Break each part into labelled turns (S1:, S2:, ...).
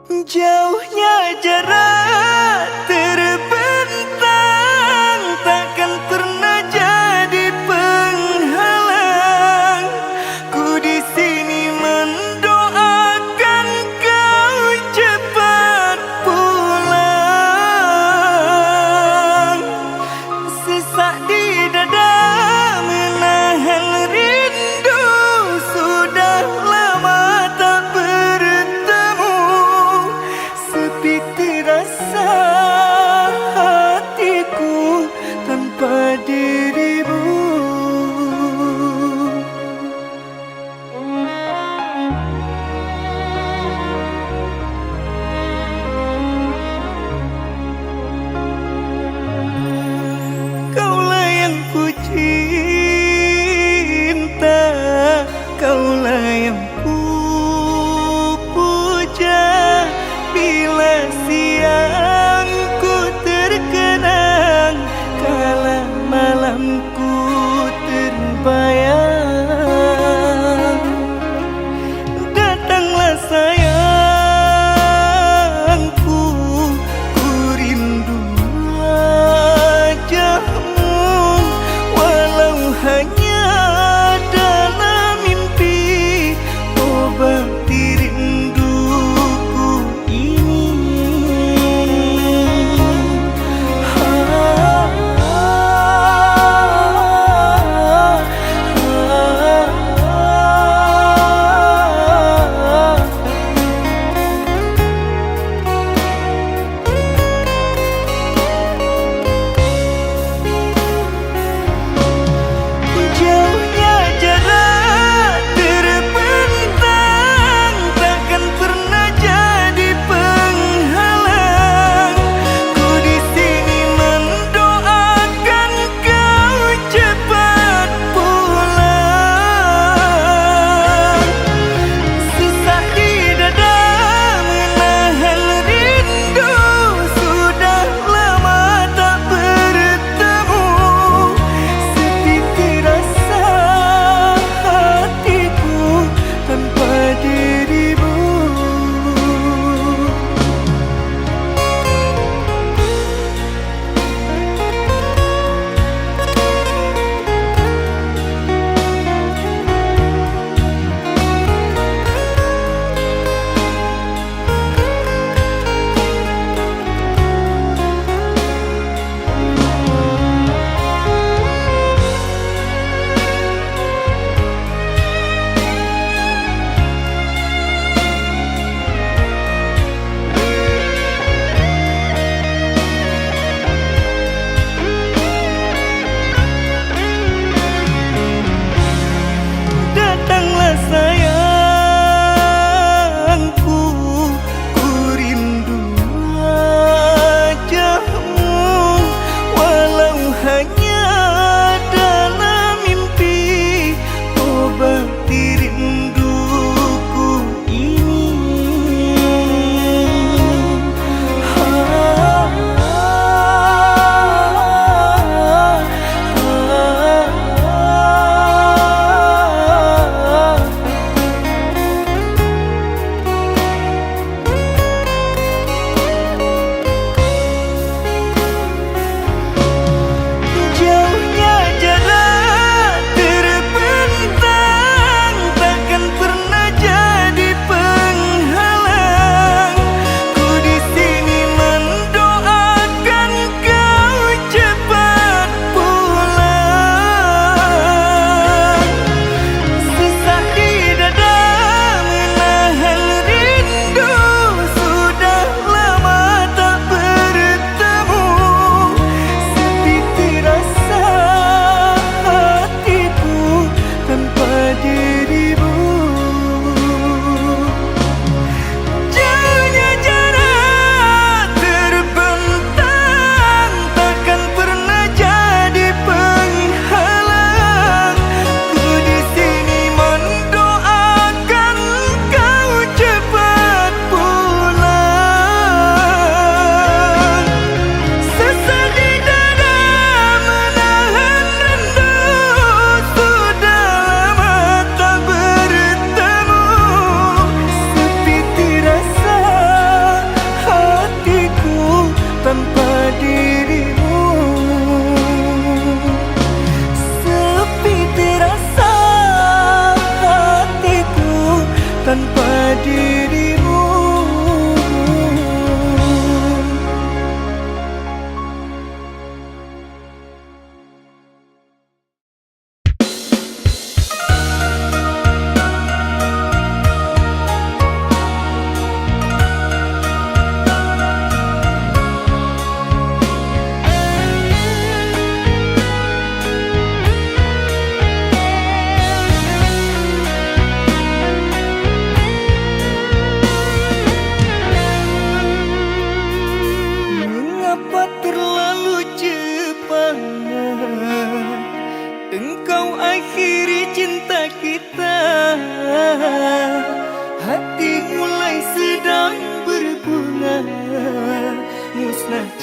S1: Jauhnya jarak terbentang takkan pernah jadi penghalang. Ku di sini mendoakan kau cepat pulang. Sesak di dada menahan rindu, sudah lama tak bertemu. Sepi terasa hatiku tanpa dirimu.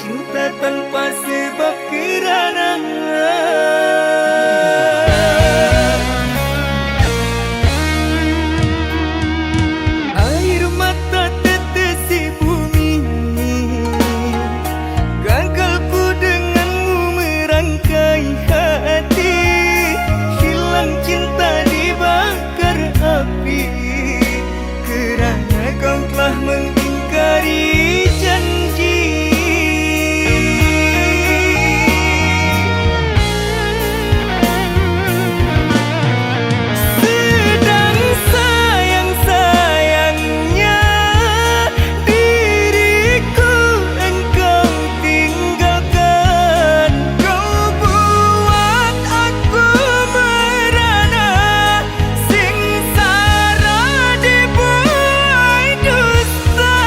S1: cinta tanpa sebab kerana air mata tetesi bumi. Gagal ku denganmu merangkai hati, hilang cinta dibakar api, kerana kau telah mengingkari janji. Sedang sayang-sayangnya diriku engkau tinggalkan. Kau buat aku merana, sengsara dibuai dusta.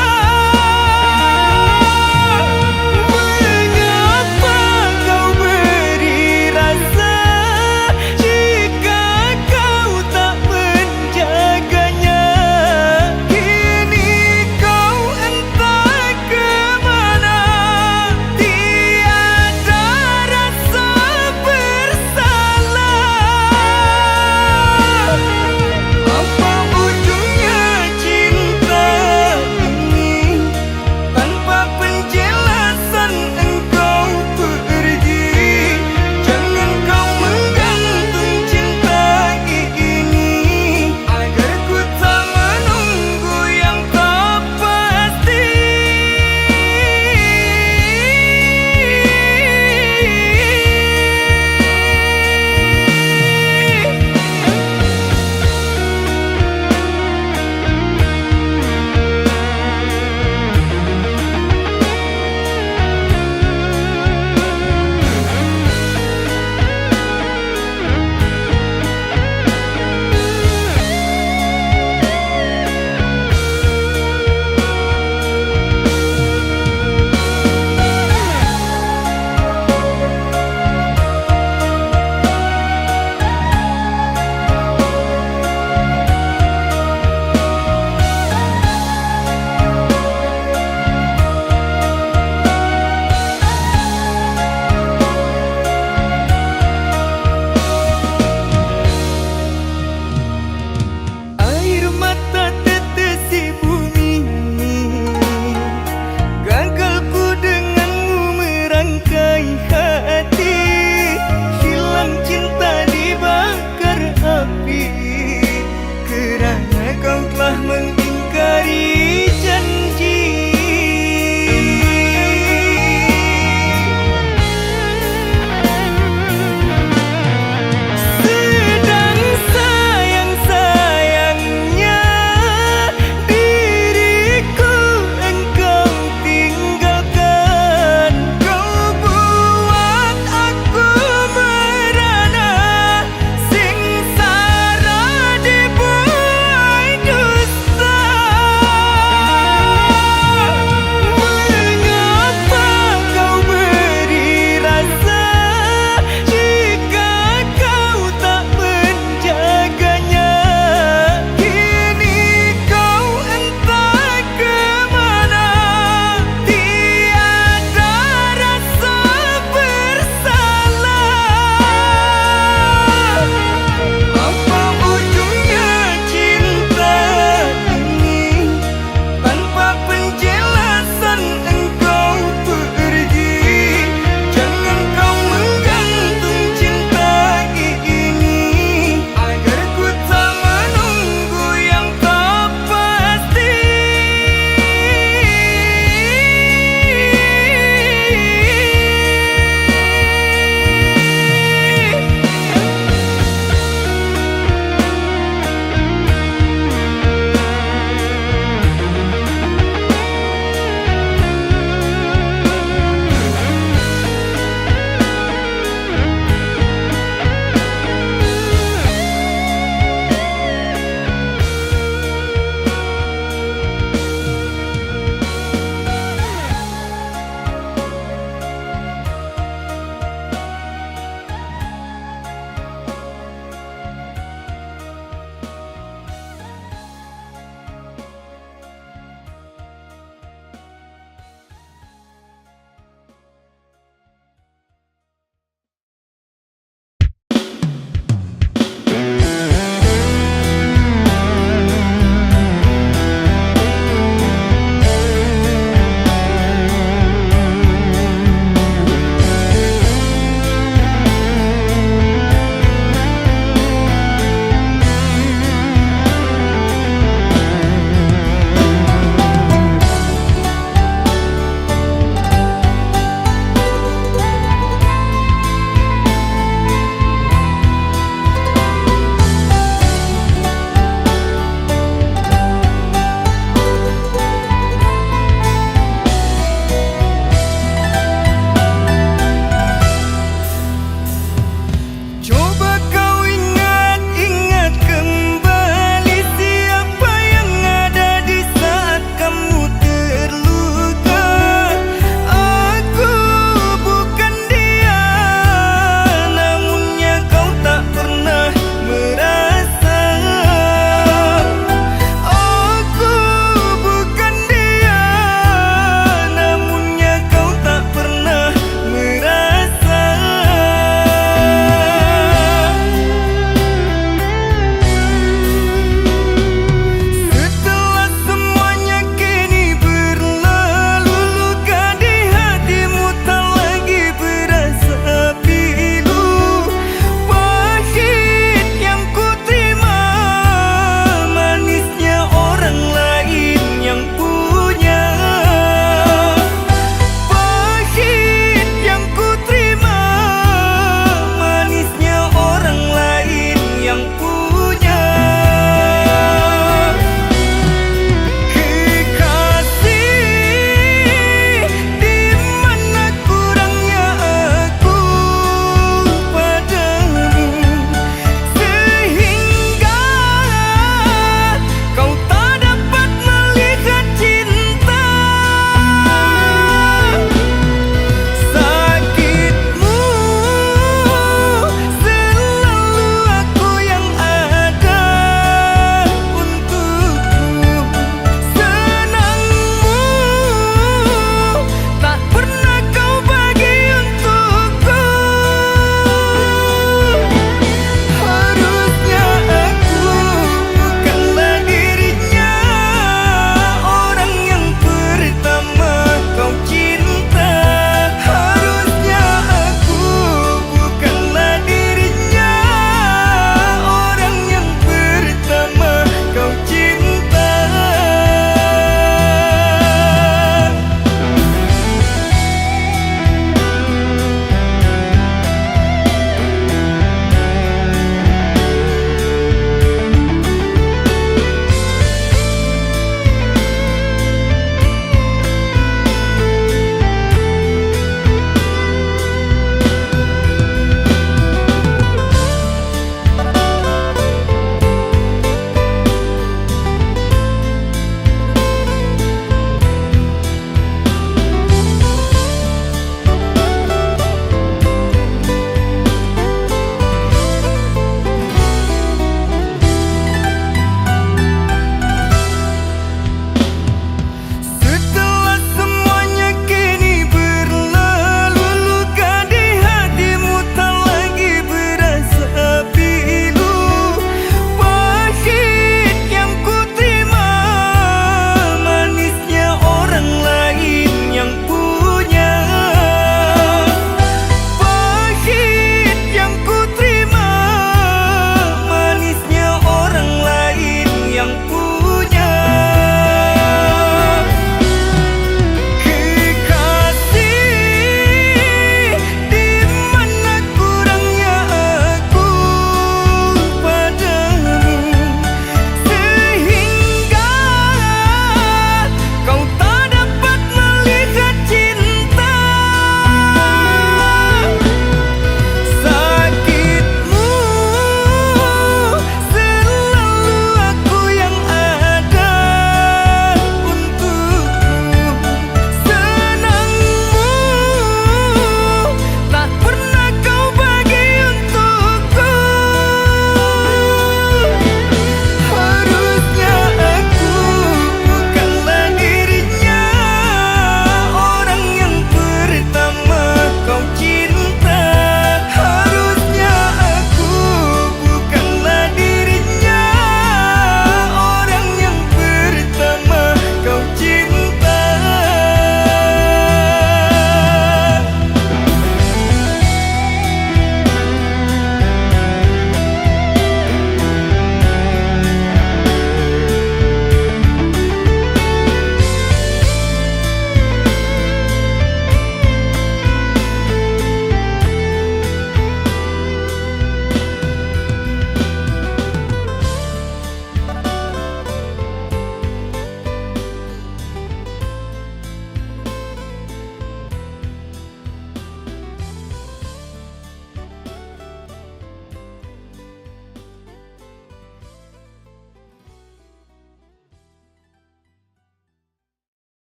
S1: Mengapa kau beri rasa jika kau tak menjaganya? Kini kau entah ke mana, tiada rasa bersalah. Apa ujungnya cinta ini? Tanpa penjelasan engkau pergi. Jangan kau menggantung cinta ini, agar ku tak menunggu yang tak pasti. Air mata tetesi bumi. Gagal ku denganmu merangkai hati, hilang cinta dibakar api, kerana kau telah mengingkari janji. Sedang sayang-sayangnya diriku engkau tinggalkan. Kau buat aku merana, sengsara dibuai dusta.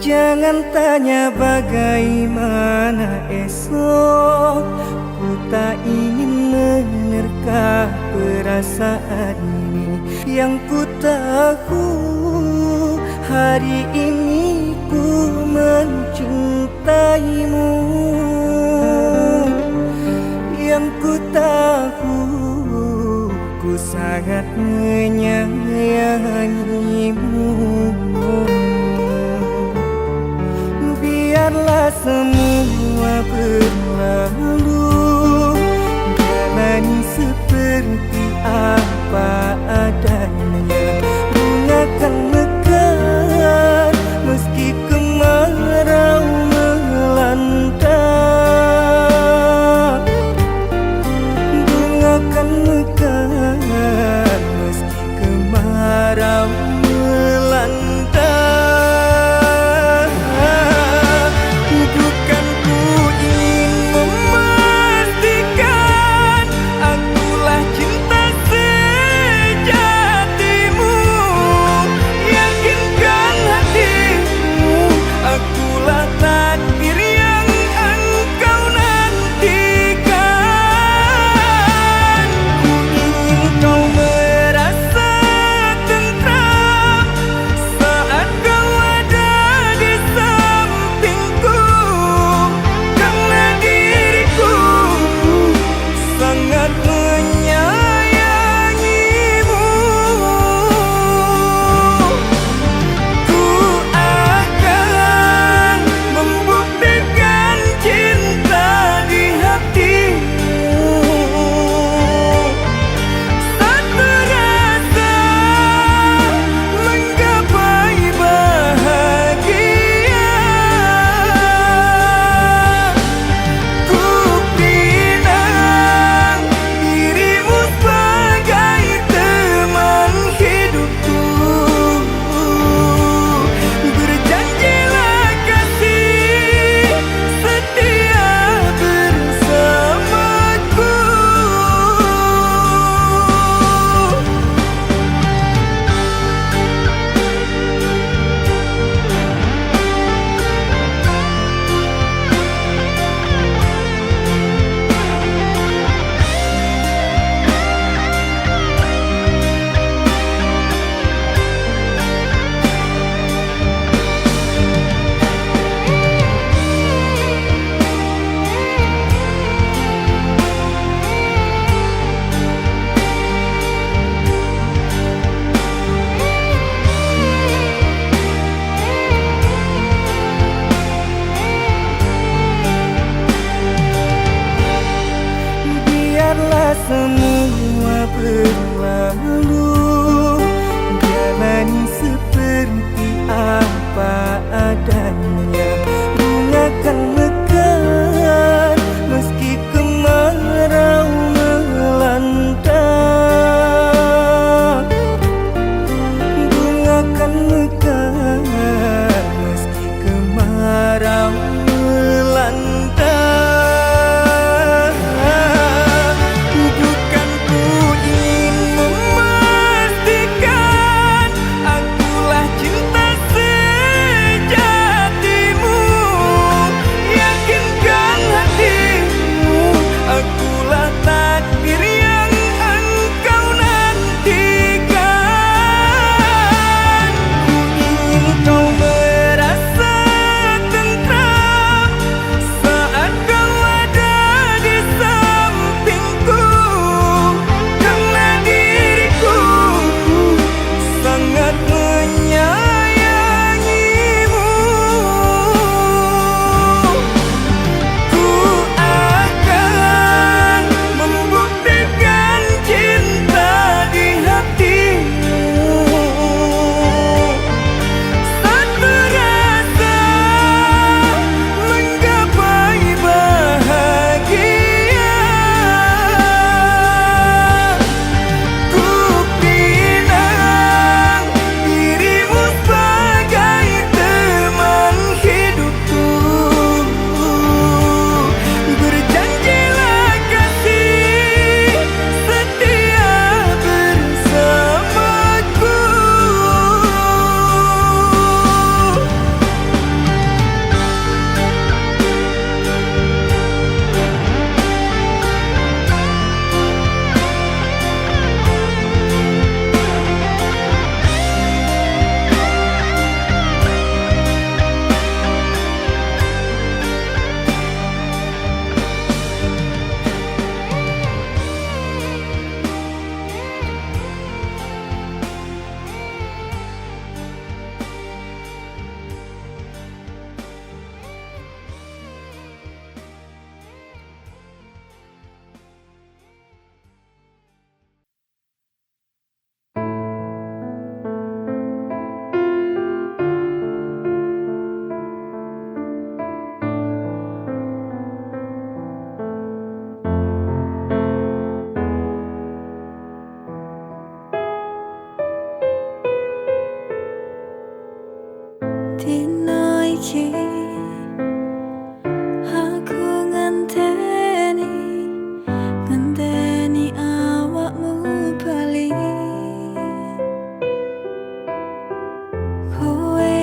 S1: Jangan tanya bagaimana esok, ku tak ingin menerka perasaan ini. Yang ku tahu hari ini ku mencintaimu. Yang ku tahu ku sangat menyayangimu. Biarlah semua berlalu, jalani seperti apa adanya. Bunga kan mekar meski kemarau melanda. Bunga kan mekar meski kemarau melanda.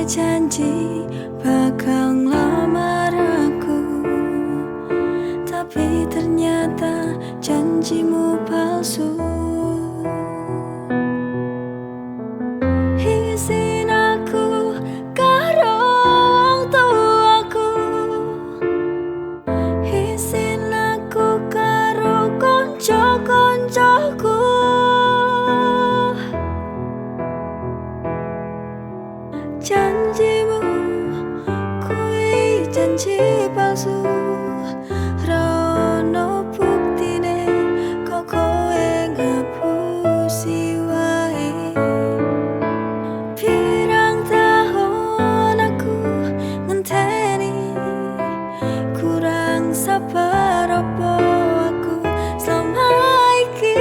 S2: janji bakal ngelamar aku, tapi ternyata janjimu palsu. Izin aku karo wong tuaku, izin aku karo konco-koncoku. Janjimu kuwi janji palsu, ra ono buktine kok kowe ngapusi wae. Pirang tahun aku ngenteni, kurang sabar opo aku selama iki.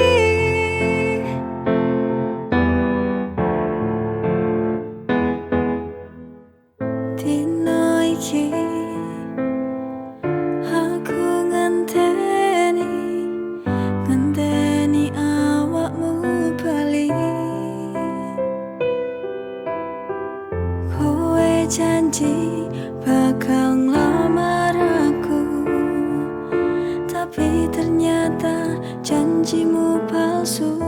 S2: Dino iki aku ngenteni awakmu bali. Kowe janji bakal ngelamar aku, tapi ternyata janjimu palsu.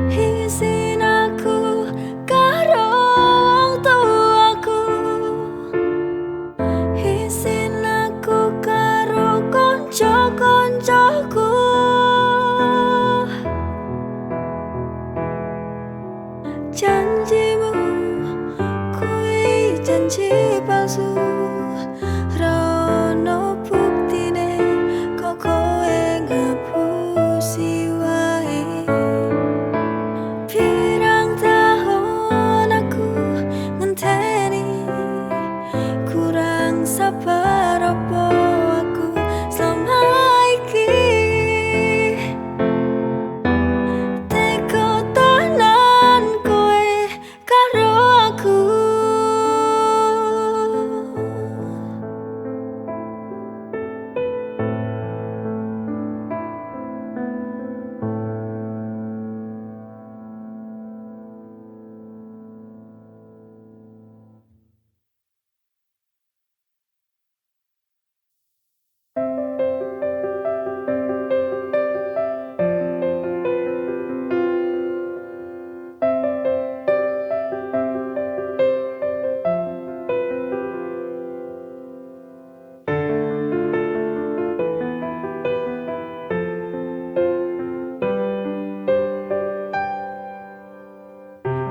S2: Izin aku karo wong tuaku, izin aku karo konco-koncoku. Janjimu kuwi janji palsu, ra ono buktine kok kowe ngapusi wae. Pirang tahun aku ngenteni, kurang sabar opo aku selama iki. Teko tenan kowe karo aku.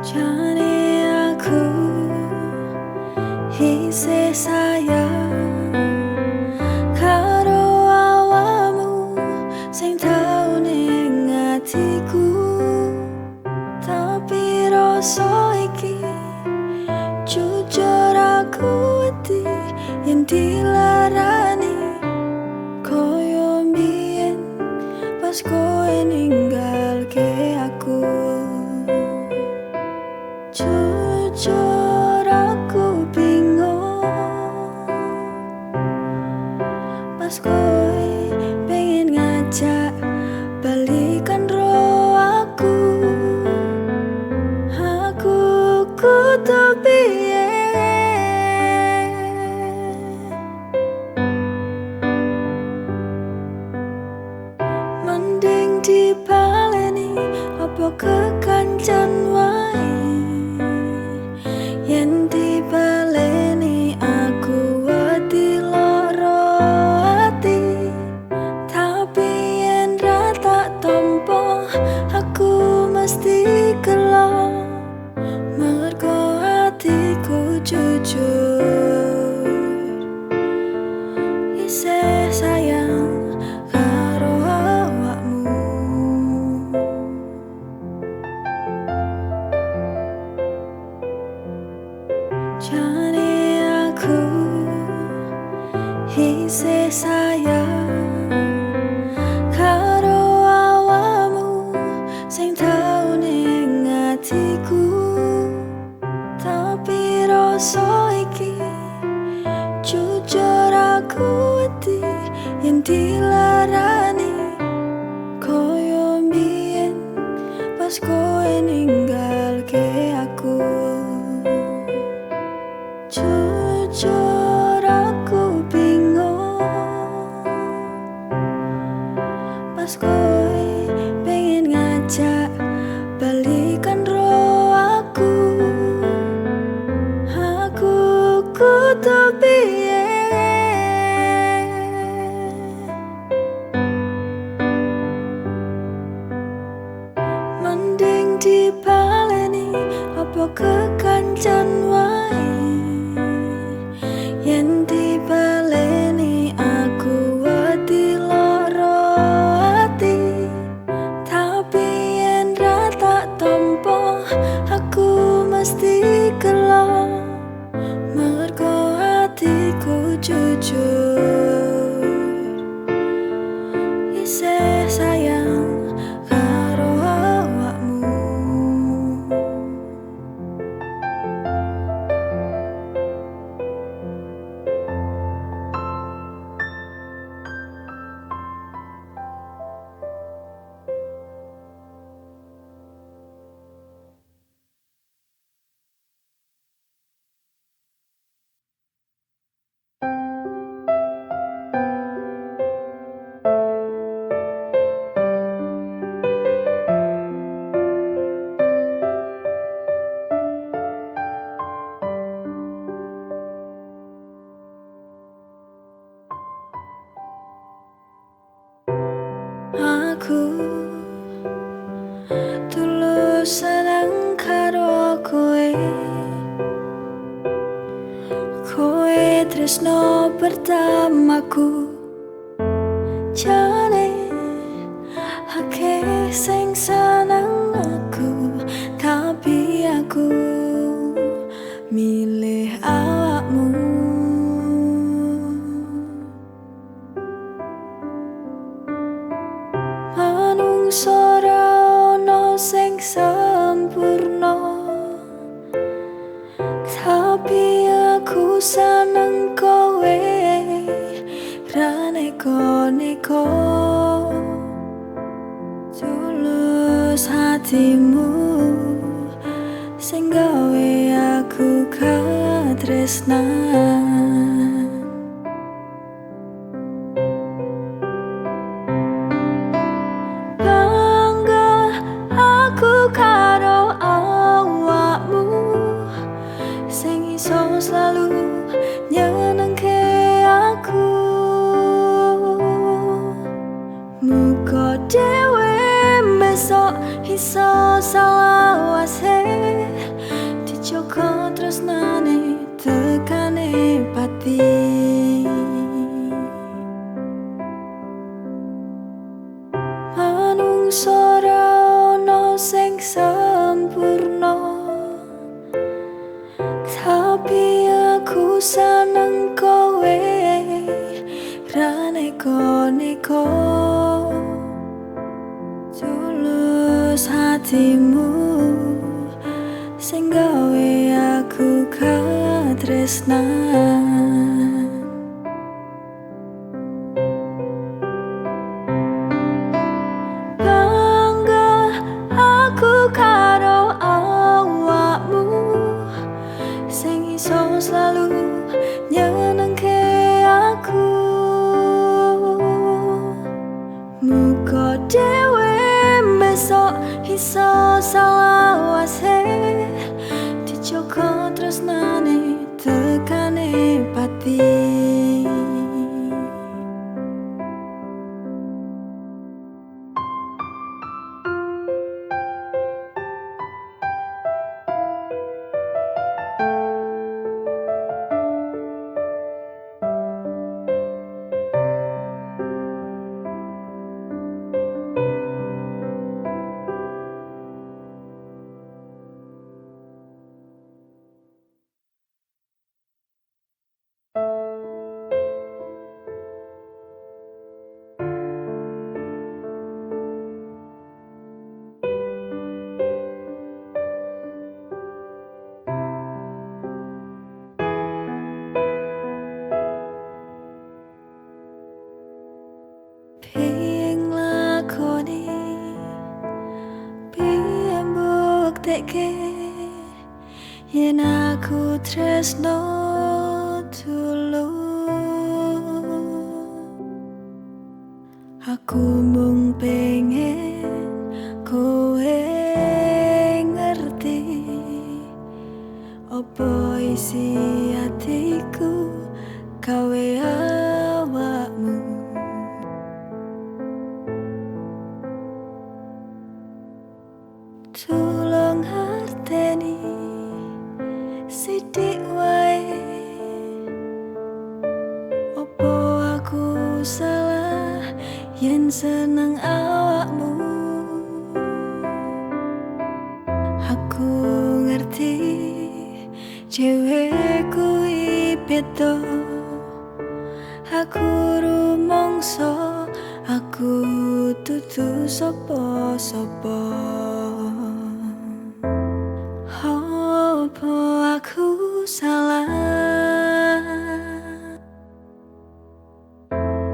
S2: Jane aku isih sayang karo awakmu sing tau ning atiku, tapi rasa iki jujur aku wedi yen dilarani koyo mbiyen pas kowe ninggalke aku. Jujur aku bingung pas kowe pengen ngajak balikan ro aku. Aku kudu piye? Mending dipaleni apa kekancan wae. Yen dibaleni aku wedi lara ati, tapi yen ra tak tampa aku mesti gelo, mergo atiku jujur isih sayang karo awakmu. Jane aku isih sayang karo awakmu sing tau ning atiku, tapi rasa iki jujur aku wedi yen dilarani koyo mbiyen pas kowe ninggalke kekancan wae. Yen dibaleni aku wedi loro ati, tapi yen ra tak tampa aku mesti gelo. Mergo hatiku jujur isih sayang karo awakmu. Aku tulus seneng karo kowe. Kowe tresno pertamaku. Jane akeh sing seneng aku, tapi aku milih awakmu. Manungsa ora ono sing sempurna, tapi aku seneng kowe ra neko-neko. Tulus hatimu sing gawe aku katresnan. Bangga aku karo awakmu sing iso selalu nyenengke aku. Muga dhewe besok iso salawase, dijogo tresnane tekane pati. Manungsa ora ono sing sempurna, tapi aku seneng kowe ra neko-neko. Tulus hatimu sing gawe aku katresnan. Bangga aku karo awakmu sing iso selalu nyenengke aku. Muga dhewe besok iso salawase, dijogo tresnane tekane pati. Piye nglakoni, piye mbuktekke yen aku tresno tulus. Aku mung pengen kowe ngerti opo isi hatiku gawe awakmu. Tulung harteni yen seneng awakmu. Aku ngerti cewek kuwi beda. Aku rumangsa aku dudu sapa-sapa. Apa aku salah?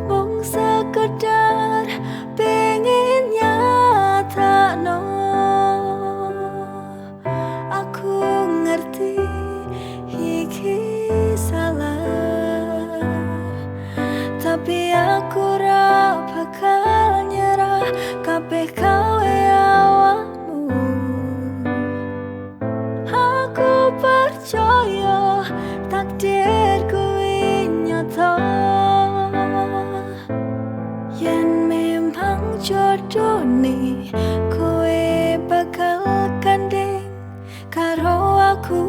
S2: Mung sekedar pengen nyatakno. Aku ngerti iki salah, tapi aku ora bakal nyerah kabeh gawe awakmu. Aku percaya takdir kuwi nyata. Yen memang jodone kowe bakal gandeng karo aku.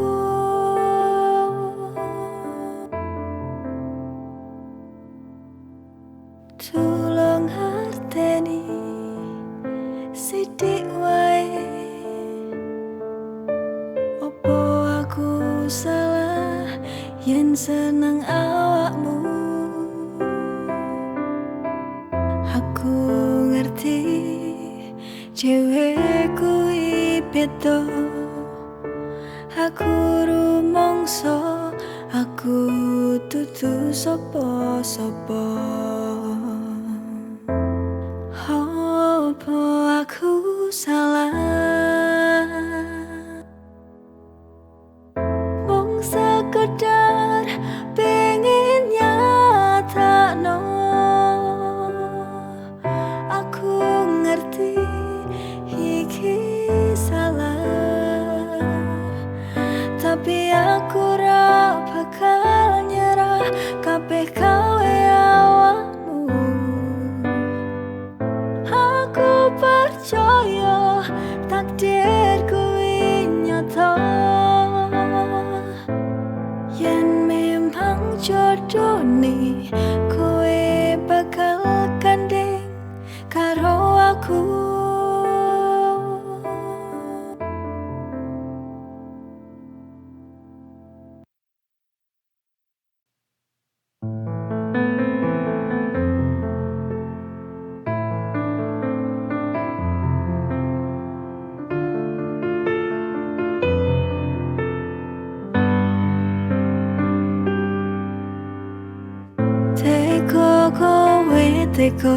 S2: Tulung harteni sithik wae. Opo aku salah yen seneng awakmu? Aku ngerti cewek kuwi beda. Aku rumangsa aku dudu sapa-sapa. Apa aku salah? Mung sekedar pengen nyatakno. Aku ngerti iki salah, tapi aku ora bakal nyerah kabeh gawe awakmu. Aku percaya takdir kuwi nyata. Yen memang jodone kowe bakal gandeng karo aku. Teko kowe teko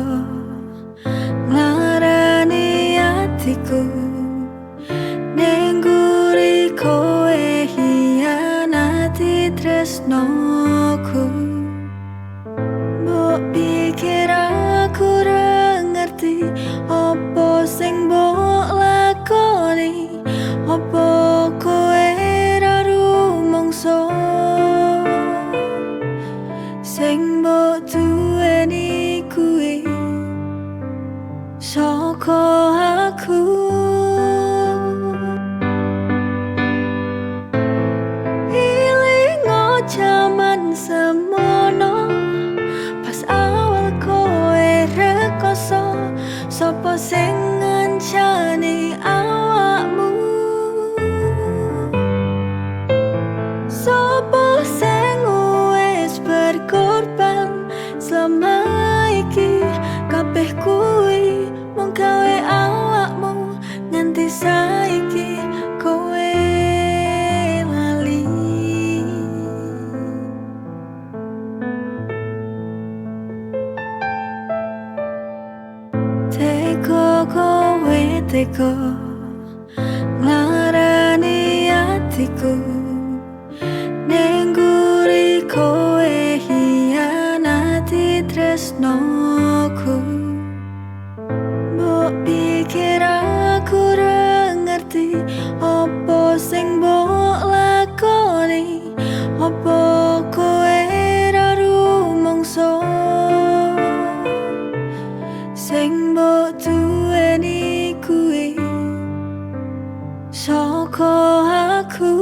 S2: nglarani atiku. Ning guri kowe hianati tresnoku. Mbok pikir aku ora ngerti opo sing mbok lakoni. Opo kowe ora rumangsa sing mbok duweni kuwi saka aku. Ilingo jaman semono pas awal kowe rekoso. Sapa sing ngancani awakmu? Sapa sing wis berkorban selama iki? Kabeh kuwi mung gawe awakmu nganti saiki kowe lali. Teko kowe teko nglarani atiku. Ning guri kowe hianati tresnoku. Mbok pikir aku ora ngerti opo sing mbok lakoni. Opo kowe ora rumangsa sing mbok duweni kuwi saka aku.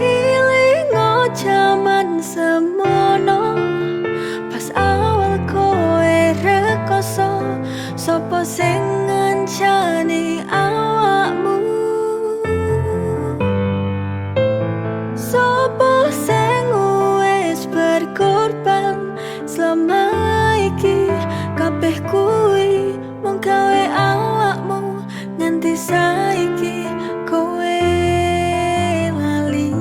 S2: Ilingo jaman semono Apa sing ngancani awakmu? Sopo sing wis berkorban selama iki? Kabeh kuwi mung gawe awakmu nganti saiki kowe lali.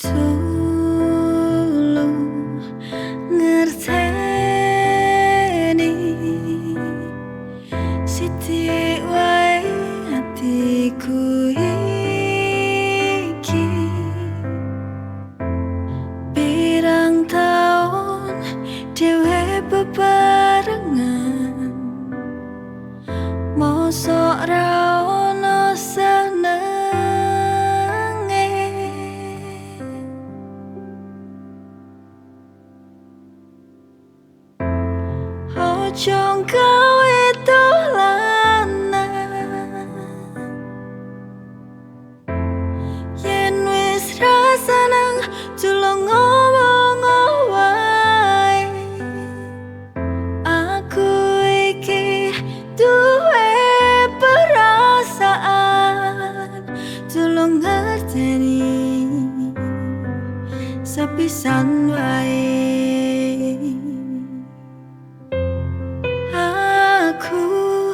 S2: Tulung ngerteni sithik wae atiku iki. Pirang taun dhewe bebarengan, mosok ra ono senenge. Ojo gawe dolanan, yen wis ra seneng tulung ngomong wae. Aku iki duwe perasaan, tulung ngerteni sepisan wae. Aku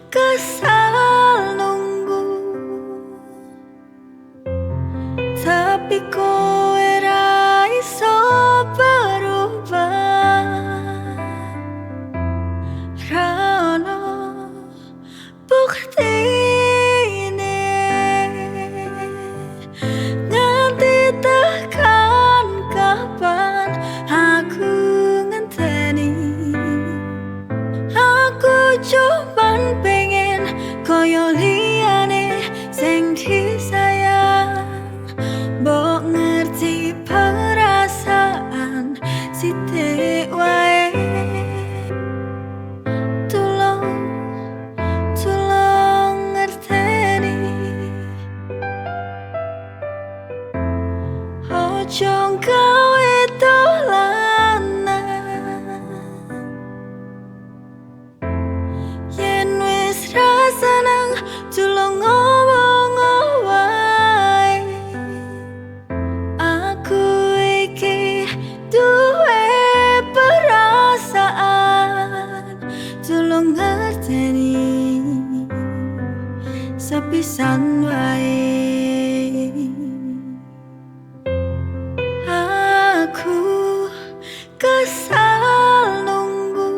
S2: kesal nunggu, tapi kowe ra iso berubah. Ra ono buktine nganti tekan kapan aku ngenteni. Aku cuman pengen koyo liyane sing disayang, mbok ngerti perasaan sithik wae. Tulung ngerteni, ojo gawe dolanan, yen wis ra seneng tulung ngomong wae. Aku iki duwe perasaan, tulung ngerteni sepisan wae. Aku kesal nunggu,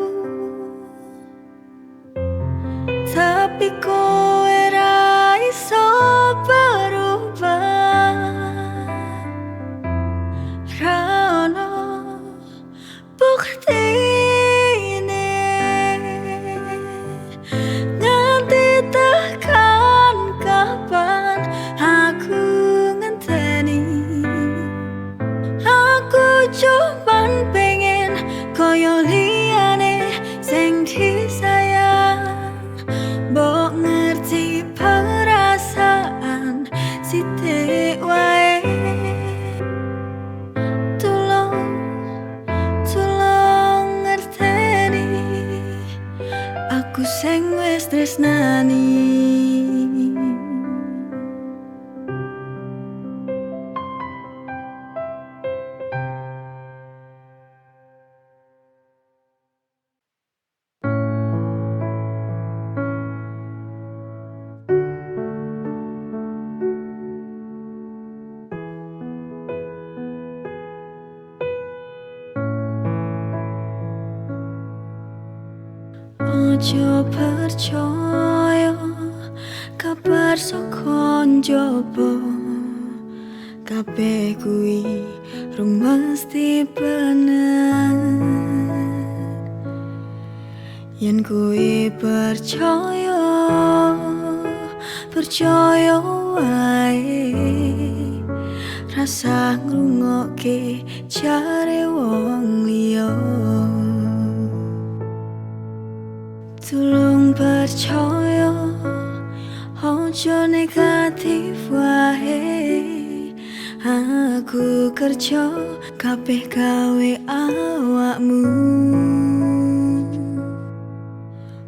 S2: tapi kowe ra iso berubah. Ra ono buktine nganti tekan kapan aku ngenteni. Aku cuman pengen koyo liyane sing disayang, mbok ngerti perasaan sithik wae. Tulung ngerteni, aku sing wis tresnani. ojo percaya kabar saka njaba, kabeh kuwi rung mesti bener. Yen kuwi percaya, percaya wae, rasa ngrungokke jare wong liya. Tulung percaya, ojo negatif wae. Aku kerja kabeh gawe awakmu.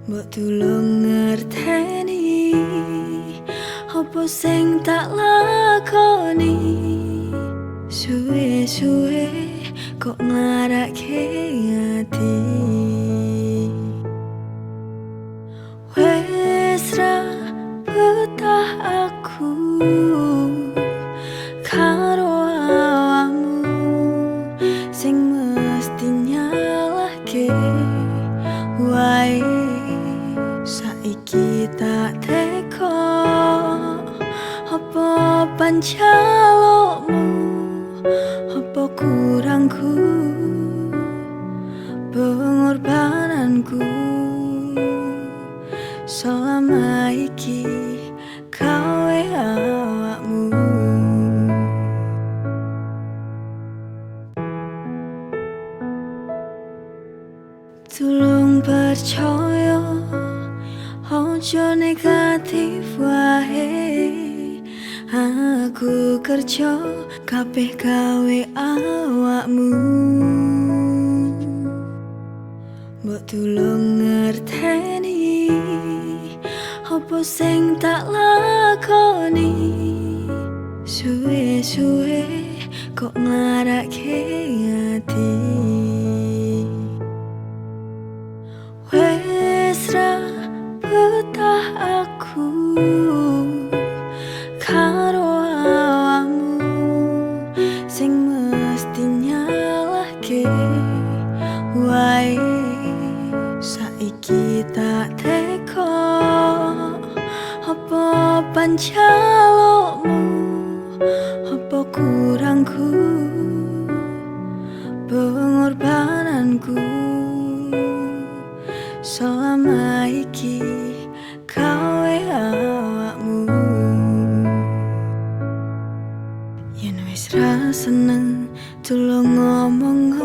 S2: Mbok tulung ngerteni apa sing tak lakoni. Suwe-suwe kok nglarake ati. Wes ra betah aku karo awakmu sing mesti nyalahke wae. Saiki tak teko apa pancalokmu, apa kurangku, pengorbananku selama iki gawe awakmu. Tulung percaya, ojo negatif wae. Aku kerja kabeh gawe awakmu. Mbok tulung ngerteni apa sing tak lakoni. Suwe-suwe kok nglarake ati. Wes ra betah aku karo awakmu sing mesti nyalahke wae. Saiki tak teko apa pancalokmu, apa kurangku, pengorbananku selama iki gawe awakmu. Yen wis ra seneng tulung ngomong.